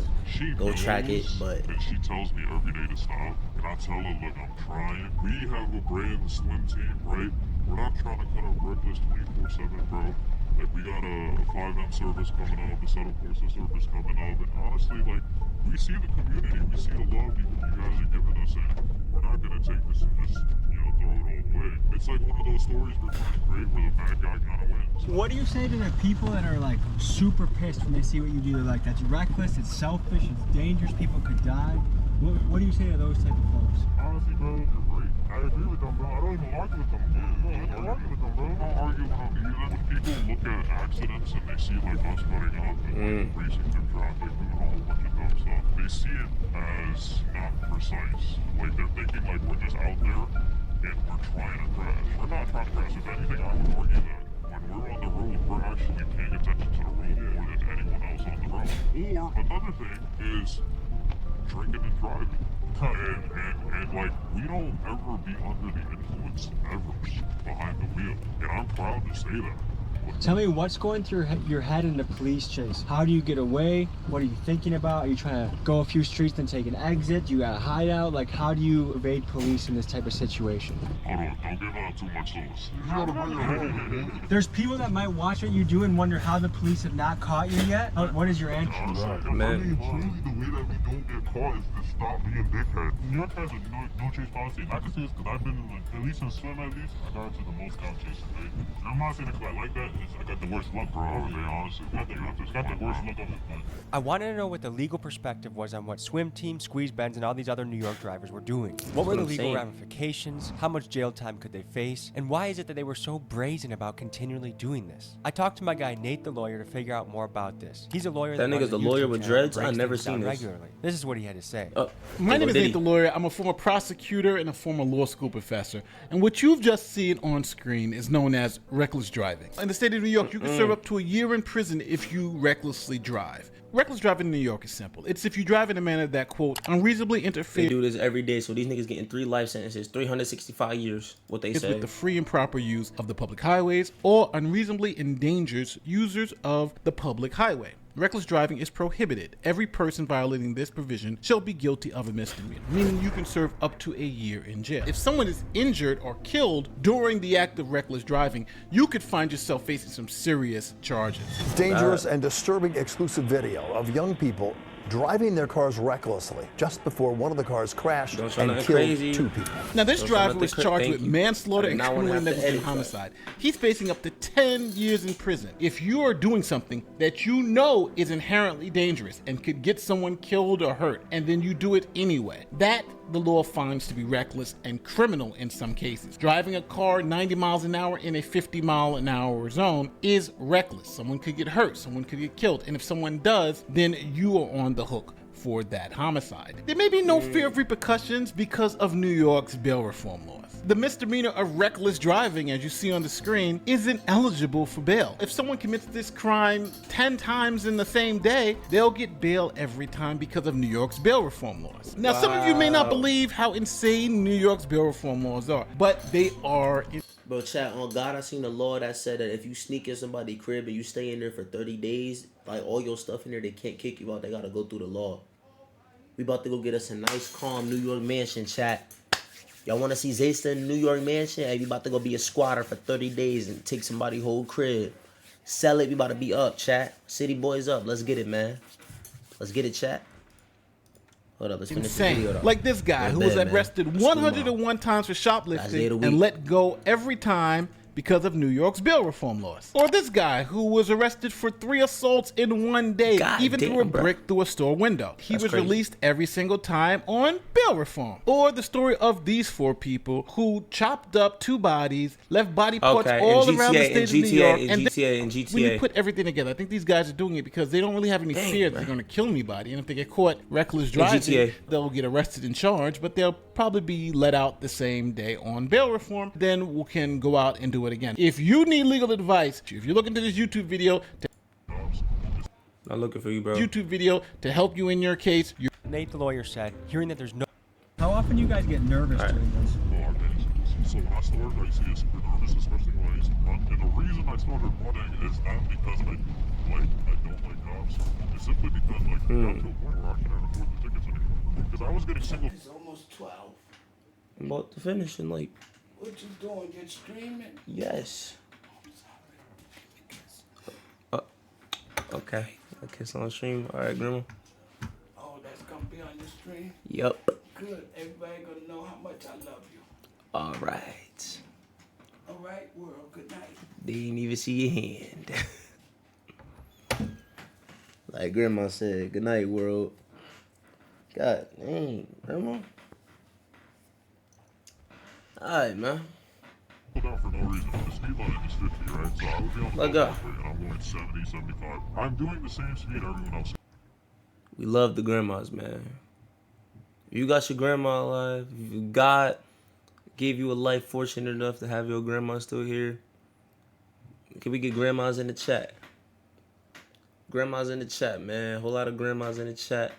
go track it, but and she tells me every day to stop, and I tell her, look, I'm trying. We have a brand swim team, right? We're not trying to cut a reckless 24/7, bro. Like, we got a 5M service coming up, a Settle Corsa service coming up, and honestly, like, we see the community, we see the love you guys are giving us, and we're not gonna take this and just, throw it all away. It's like one of those stories we're trying to create where the bad guy kind of wins. What do you say to the people that are like super pissed when they see what you do? They're like, that's reckless, it's selfish, it's dangerous, people could die. What do you say to those type of folks? Honestly, bro, you're right. I agree with them, bro. I don't even argue with them. I don't argue with them, bro. I don't argue with them either. When people look at accidents and they see like us cutting up and racing through traffic, doing a whole bunch of dumb stuff, they see it as not precise. Like, they're thinking like we're just out there and we're trying to crash. We're not trying to crash. If anything, I would argue that when we're on the road, we're actually paying attention to the road more than anyone else on the road. Or another thing is drinking and driving. And like, we don't ever be under the influence ever behind the wheel. And I'm proud to say that. Tell me what's going through your head in the police chase. How do you get away? What are you thinking about? Are you trying to go a few streets and take an exit? Do you got a hideout? Like, how do you evade police in this type of situation? Hold on, don't give out too much sauce. There's people that might watch what you do and wonder how the police have not caught you yet. What is your answer? Honestly, man. Truly, the way that we don't get caught is to stop being dickheads. New York has a no chase policy. I can say this because I've been, at least in swim at least, I got into the most count chases, right? And I'm not saying it because I like that. I got the worst luck, bro. To be honest, got the worst luck of it. I wanted to know what the legal perspective was on what swim team, squeeze bends, and all these other New York drivers were doing. What were the legal ramifications? How much jail time could they face? And why is it that they were so brazen about continually doing this? I talked to my guy Nate, the lawyer, to figure out more about this. He's a lawyer that nigga's a lawyer with dreads. I've never seen this regularly. This is what he had to say. My name is Nate, the lawyer. I'm a former prosecutor and a former law school professor. And what you've just seen on screen is known as reckless driving. In the state state of New York, you can serve up to a year in prison if you recklessly drive. Reckless driving in New York is simple. It's if you drive in a manner that, quote, unreasonably They interferes do this every day, so these niggas getting 3 life sentences, 365 years, what they say. with the free and proper use of the public highways or unreasonably endangers users of the public highway. Reckless driving is prohibited. Every person violating this provision shall be guilty of a misdemeanor, meaning you can serve up to a year in jail. If someone is injured or killed during the act of reckless driving, you could find yourself facing some serious charges. Dangerous and disturbing exclusive video of young people driving their cars recklessly just before one of the cars crashed and killed crazy. 2 people. Now, this Don't driver show was nothing charged thank with you. manslaughter I and do not wanna criminal have to negligent edit that. homicide. He's facing up to 10 years in prison if you are doing something that you know is inherently dangerous and could get someone killed or hurt, and then you do it anyway. That the law finds to be reckless and criminal in some cases. Driving a car 90 miles an hour in a 50-mile-an-hour zone is reckless. Someone could get hurt, someone could get killed, and if someone does, then you are on the hook for that homicide. There may be no fear of repercussions because of New York's bail reform laws. The misdemeanor of reckless driving, as you see on the screen, isn't eligible for bail. If someone commits this crime 10 times in the same day, they'll get bail every time because of New York's bail reform laws. Now, some of you may not believe how insane New York's bail reform laws are, but they are. Bro, chat, on God, I seen a law that said that if you sneak in somebody's crib and you stay in there for 30 days, like all your stuff in there, they can't kick you out. They gotta go through the law. We about to go get us a nice, calm New York mansion, chat. Y'all want to see Xaista in New York mansion? Hey, we about to go be a squatter for 30 days and take somebody's whole crib. Sell it. We about to be up, chat. City boys up. Let's get it, man. Let's get it, chat. Hold up. Let's finish the video, though. Like this guy who was arrested 101 times for shoplifting and let go every time because of New York's bail reform laws. Or this guy who was arrested for 3 assaults in one day, even threw a brick through a store window. He was released every single time on bail reform. Or the story of these 4 people who chopped up 2 bodies, left body parts all around the state of New York. And when you put everything together, I think these guys are doing it because they don't really have any fear that they're going to kill anybody. And if they get caught reckless driving, they'll get arrested and charged, but they'll probably be let out the same day on bail reform. Then we can go out and do it again. If you need legal advice, if you're looking to this YouTube video, I'm looking for you, bro. YouTube video to help you in your case. Nate, the lawyer, said, hearing that there's no. How often do you guys get nervous doing this? So when I started, I used to get super nervous, especially when I used to run. And the reason I started running is not because I don't like cops. It's simply because I got to a point where I can't afford the tickets anymore. Because I was getting single. It's almost 12. I'm about to finish in like. What you doing? You're streaming? Yes. Okay. A kiss on stream. All right, Grandma. Oh, that's gonna be on your stream? Yep. Good. Everybody gonna know how much I love you. All right. All right, world. Good night. Didn't even see your hand. Like Grandma said, good night, world. God dang, Grandma. Alright, man. Down for no reason. The speed limit is 50, right? So I would be on the Let go. and I'm going 70, 75. I'm doing the same speed everyone else. We love the grandmas, man. If you got your grandma alive, if God gave you a life fortunate enough to have your grandma still here, can we get grandmas in the chat? Grandmas in the chat, man. A whole lot of grandmas in the chat.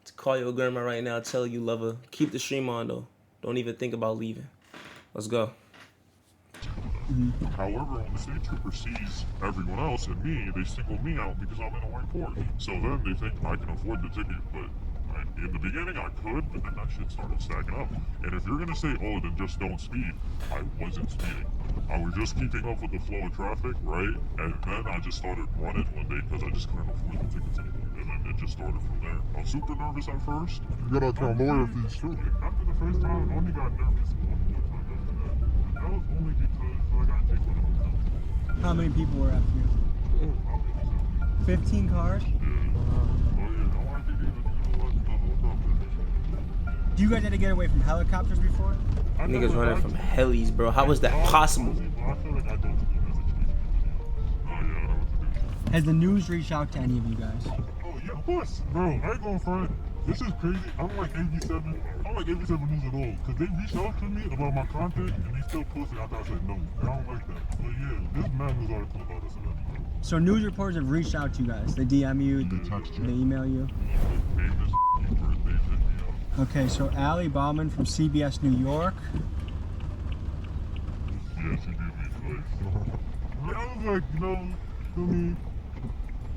To call your grandma right now, tell you love her. Keep the stream on, though. Don't even think about leaving. Let's go. However, when the state trooper sees everyone else and me, they single me out because I'm in a white Porsche. So then they think I can afford the ticket, but in the beginning I could, but then that shit started stacking up. And if you're gonna say, oh, then just don't speed, I wasn't speeding. I was just keeping up with the flow of traffic, right? And then I just started running one day because I just couldn't afford the tickets anymore. And then it just started from there. I was super nervous at first. You gotta tell lawyer fees too. After the first time, I only got nervous one more time after that. That was only because I got taken to the hotel. How many people were after you? 15 cars? Do you guys had to get away from helicopters before? Niggas running from helis, bro. How was that possible? Has the news reached out to any of you guys? Oh, yeah, of course. Bro, I ain't going for it. This is crazy. I'm like AB7. I'm like AB7 News at all. Because they reached out to me about my content and they still posted after I said no. And I don't like that. But yeah, this Mad News article about us and everything. So news reporters have reached out to you guys. They DM you, They text you. they email you. Famous birthdays hit me up. Okay, so Ali Bauman from CBS New York. Yeah, she gave me advice. I was like, no, to me.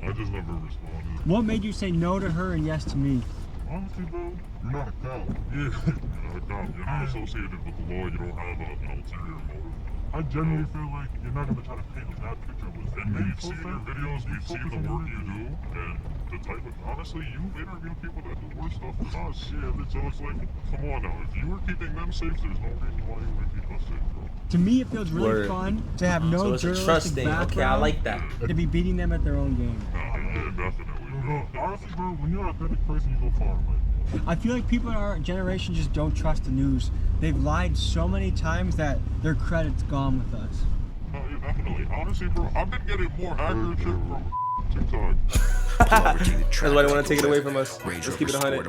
I just never responded. What made you say no to her and yes to me? Honestly, bro, you're not a cop. Yeah, you're not a cop. You're not associated with the law. You don't have an ulterior motive. I genuinely feel like you're not gonna try to paint a bad picture of us. And we've seen your videos, we've seen the work you do, and the type of, honestly, you interview people that do worse stuff than us. Yeah, so it's like, come on now, if you were keeping them safe, there's no reason why you wouldn't keep us safe, bro. To me, it feels really Word. fun to have no So it's a trust journalistic thing. background. Okay, I like that. To be beating them at their own game. Yeah, definitely. Bro, honestly, bro, when you're an authentic person, you go far in life. I feel like people in our generation just don't trust the news. They've lied so many times that their credit's gone with us. No, yeah, definitely. Honestly, bro, I've been getting more accurate shit from TikTok. That's why they want to take it away from us. Let's keep it 100.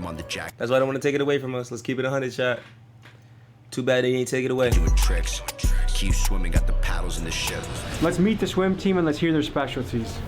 That's why they want to take it away from us. Let's keep it 100, chat. Too bad they ain't take it away. Doing tricks. Keep swimming, got the paddles in the ship. Let's meet the swim team and let's hear their specialties.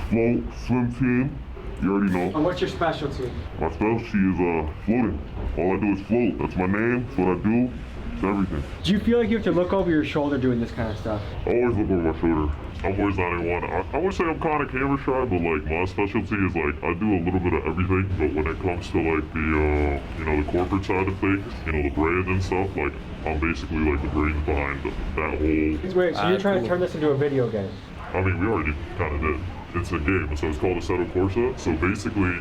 Float, swim team. You already know. And what's your specialty? My specialty is floating. All I do is float. That's my name. That's what I do. It's everything. Do you feel like you have to look over your shoulder doing this kind of stuff? I always look over my shoulder. I'm always not anyone. I would say I'm kind of camera shy, but like my specialty is like I do a little bit of everything. But when it comes to like the the corporate side of things, the brand and stuff, like I'm basically like the brains behind that whole. Wait, so you're trying to turn this into a video game? I mean, we already kind of did. It's a game, so it's called Assetto Corsa. So basically,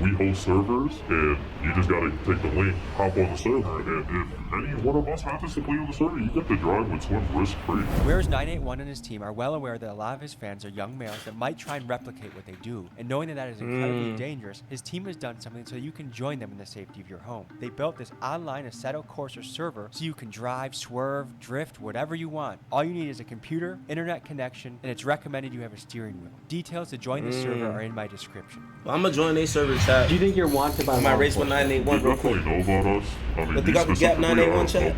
we host servers, and you just gotta take the link, hop on the server, and if any one of us happens to play on the server, you get to drive with swim risk-free. Whereas 981 and his team are well aware that a lot of his fans are young males that might try and replicate what they do, and knowing that that is incredibly dangerous, his team has done something so you can join them in the safety of your home. They built this online Assetto Corsa server so you can drive, swerve, drift, whatever you want. All you need is a computer, internet connection, and it's recommended you have a steering wheel. Details to join the server are in my description. Well, I'm gonna join their server, chat. Do you think you're wanted by I might race with 981 real quick. They definitely know about us. I mean, But they got the Gap 981 chat.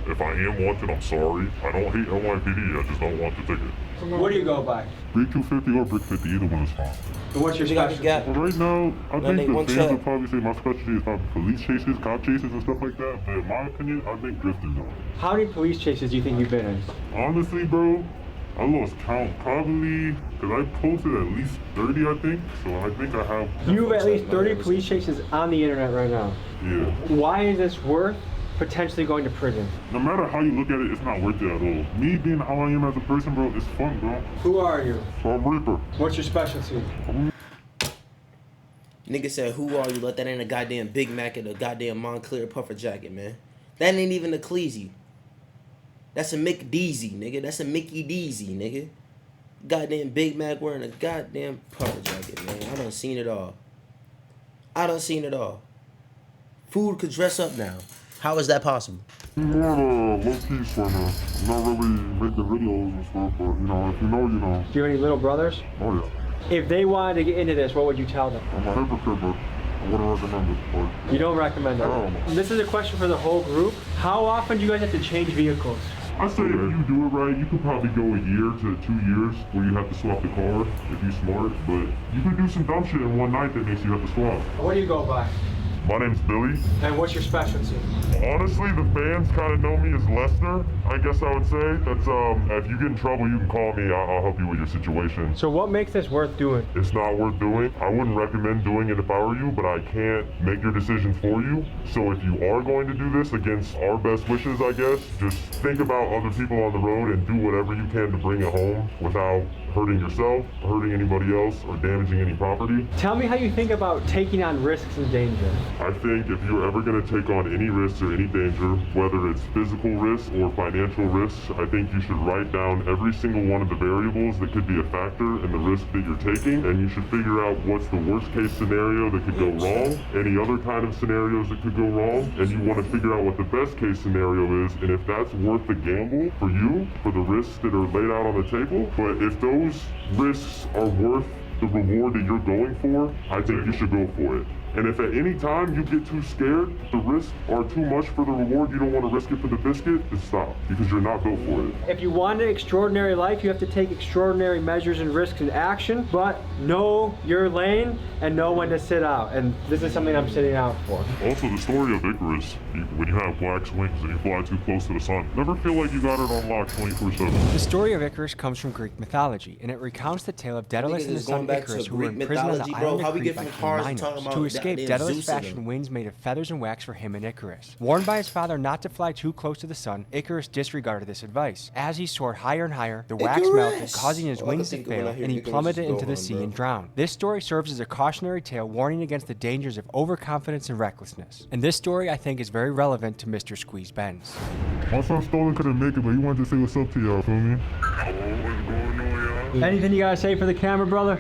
If I am wanted, I'm sorry. I don't hate NYPD. I just don't want the ticket. What do you go by? Brick 250 or Brick 50, either one is fine. And what's your specialty? Well, right now, I think the 981 fans chat. would probably say my specialty is probably police chases, cop chases, and stuff like that. But in my opinion, I think drifting though. How many police chases do you think you've been in? Honestly, bro, I lost count probably because I posted at least 30, I think. So I think I have. You have at least 30 police chases on the internet right now. Yeah. Why is this worth potentially going to prison? No matter how you look at it, it's not worth it at all. Me being how I am as a person, bro, it's fun, bro. Who are you? So I'm Reaper. What's your specialty? Nigga said, who are you? Let that ain't a goddamn Big Mac and a goddamn Montclair puffer jacket, man. That ain't even a Cleasy. That's a Mick Deezy, nigga. That's a Mickey Deezy, nigga. Goddamn Big Mac wearing a goddamn puffer jacket, man. I done seen it all. I done seen it all. Food could dress up now. How is that possible? More low-key swimmer. I'm not really making videos and stuff, but if you know, you know. Do you have any little brothers? Oh yeah. If they wanted to get into this, what would you tell them? I'm a hypocrite, but I wouldn't recommend it. But You don't recommend it? No. This is a question for the whole group. How often do you guys have to change vehicles? I say if you do it right, you could probably go a year to 2 years where you have to swap the car if you're smart. But you could do some dumb shit in one night that makes you have to swap. What do you go by? My name's Billy. And what's your specialty? Honestly, the fans kind of know me as Lester, I guess I would say. That's, if you get in trouble, you can call me. I'll help you with your situation. So what makes this worth doing? It's not worth doing. I wouldn't recommend doing it if I were you, but I can't make your decision for you. So if you are going to do this against our best wishes, I guess, just think about other people on the road and do whatever you can to bring it home without hurting yourself, hurting anybody else, or damaging any property. Tell me how you think about taking on risks and danger. I think if you're ever going to take on any risks or any danger, whether it's physical risks or financial risks, I think you should write down every single one of the variables that could be a factor in the risk that you're taking, and you should figure out what's the worst case scenario that could go wrong, any other kind of scenarios that could go wrong, and you want to figure out what the best case scenario is, and if that's worth the gamble for you, for the risks that are laid out on the table. But if those risks are worth the reward that you're going for, I think you should go for it. And if at any time you get too scared, the risks are too much for the reward, you don't want to risk it for the biscuit, just stop, because you're not built for it. If you want an extraordinary life, you have to take extraordinary measures and risks in action, but know your lane and know when to sit out. And this is something I'm sitting out for. Also, the story of Icarus, when you have black wings and you fly too close to the sun, never feel like you got it on lock 24/7. The story of Icarus comes from Greek mythology, and it recounts the tale of Daedalus and the son Icarus who were imprisoned on the island of Crete by King Minos. To escape, Daedalus fashioned wings made of feathers and wax for him and Icarus. Warned by his father not to fly too close to the sun, Icarus disregarded this advice. As he soared higher and higher, the wax melted, causing his wings to fail, and he plummeted into the sea and drowned. This story serves as a cautionary tale warning against the dangers of overconfidence and recklessness. And this story, I think, is very relevant to Mr. Squeeze Benz. My son Stolen couldn't make it, but he wanted to say what's up to y'all, feel me? What's going on, y'all? Anything you gotta say for the camera, brother?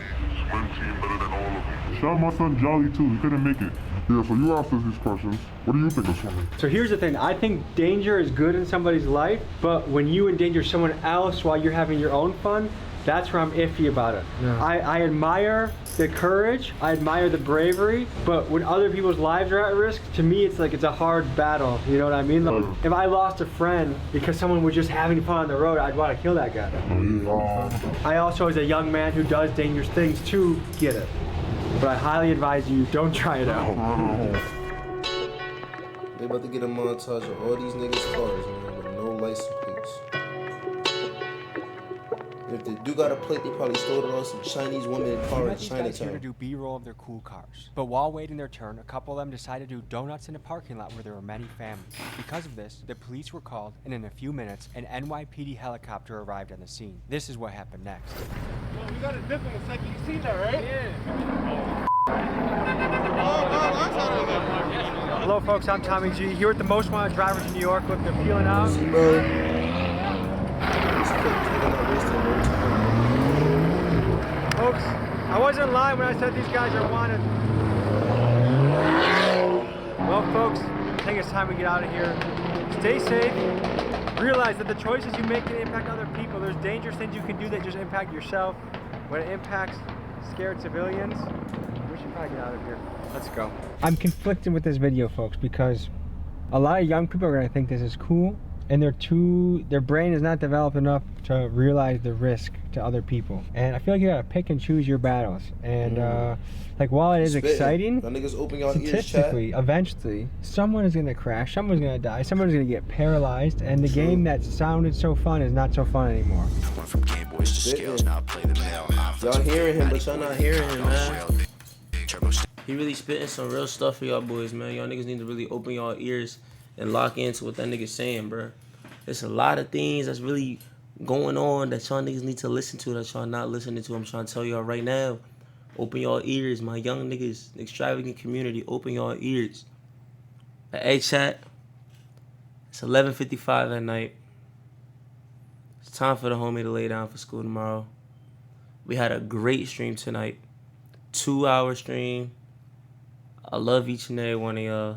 One team better than all of them. Shout out my son Jolly too, he couldn't make it. Yeah, so you asked us these questions. What do you think of swimming? So here's the thing, I think danger is good in somebody's life, but when you endanger someone else while you're having your own fun, that's where I'm iffy about it. Yeah. I admire the courage, I admire the bravery, but when other people's lives are at risk, to me it's like it's a hard battle, you know what I mean? Like, if I lost a friend because someone was just having fun on the road, I'd want to kill that guy. I also, as a young man who does dangerous things too, get it. But I highly advise you, don't try it out. They about to get a montage of all these niggas' cars, man, with no license plates. If they do got a plate, they probably stole it on some Chinese woman in car in Chinatown. Here to do B-roll of their cool cars. But while waiting their turn, a couple of them decided to do donuts in a parking lot where there were many families. Because of this, the police were called, and in a few minutes, an NYPD helicopter arrived on the scene. This is what happened next. Well, we got a dip in a second. You seen that, right? Yeah. Hello folks, I'm Tommy G, here with the most wanted drivers in New York, looking to feeling out. Folks, I wasn't lying when I said these guys are wanted. Well folks, I think it's time we get out of here. Stay safe. Realize that the choices you make can impact other people. There's dangerous things you can do that just impact yourself. When it impacts scared civilians, we should probably get out of here. Let's go. I'm conflicted with this video, folks, because a lot of young people are going to think this is cool, and their brain is not developed enough to realize the risk to other people. And I feel like you gotta pick and choose your battles. And like, while it is exciting, statistically, eventually, someone is gonna crash, someone's gonna die, someone's gonna get paralyzed, and the game that sounded so fun is not so fun anymore. Y'all hearing him, but y'all not hearing him, man. He really spitting some real stuff for y'all boys, man. Y'all niggas need to really open y'all ears and lock into what that nigga's saying, bro. There's a lot of things that's really going on that y'all niggas need to listen to that y'all not listening to. I'm trying to tell y'all right now. Open y'all ears, my young niggas, extravagant community. Open y'all ears. Hey, chat. It's 11:55 at night. It's time for the homie to lay down for school tomorrow. We had a great stream tonight. 2-hour stream. I love each and every one of y'all.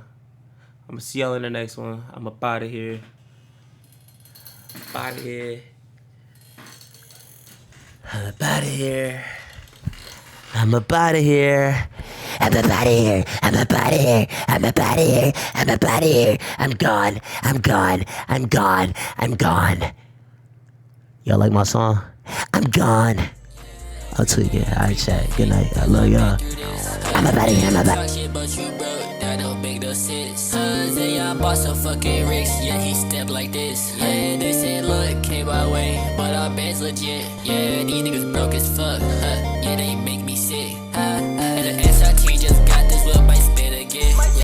I'm gonna see y'all in the next one. I'm up out of here. I'm up out of here. I'm up out of here. I'm up out of here. I'm up out of here. I'm up out of here. I'm up out of here. I'm up out of here. I'm gone. I'm gone. I'm gone. I'm gone. Y'all like my song? I'm gone. I'll tweak it. Alright, chat. Good night. I love y'all. I'm up out of here. I'm up out of here. That don't make no sense. Say I bought some fucking ricks, yeah, he stepped like this. Yeah, they said look, came my way, but our band's legit. Yeah, these niggas broke as fuck, yeah, they make me sick.